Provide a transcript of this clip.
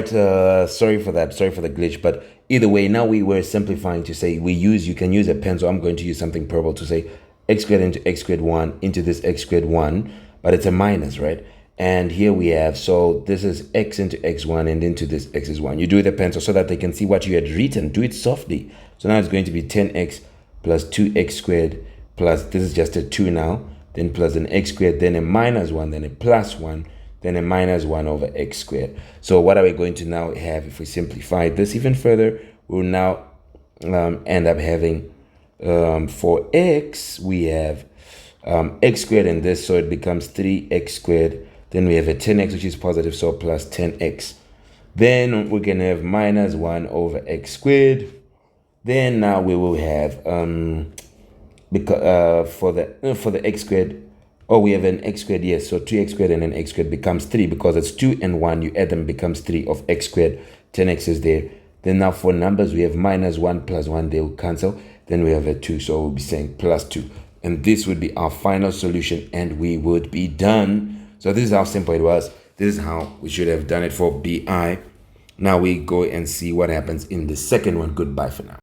sorry for that. Sorry for the glitch. But either way, now we were simplifying to say you can use a pen. So I'm going to use something purple to say x squared into x squared 1 into this x squared 1. But it's a minus, right? And here we have, so this is x into x1 and into this x is 1. You do it with a pencil so that they can see what you had written. Do it softly. So now it's going to be 10x plus 2x squared plus, this is just a 2 now, then plus an x squared, then a minus 1, then a plus 1, then a minus 1 over x squared. So what are we going to now have if we simplify this even further? We'll now end up having, for x, we have x squared in this, so it becomes 3x squared. Then we have a 10x, which is positive, so plus 10x. Then we can have minus 1 over x squared. Then now we will have, for the x squared, we have an x squared, yes, so 2x squared and an x squared becomes 3 because it's 2 and 1, you add them, becomes 3 of x squared, 10x is there. Then now for numbers, we have minus 1 plus 1, they will cancel. Then we have a 2, so we'll be saying plus 2. And this would be our final solution, and we would be done. So this is how simple it was. This is how we should have done it for BI. Now we go and see what happens in the second one. Goodbye for now.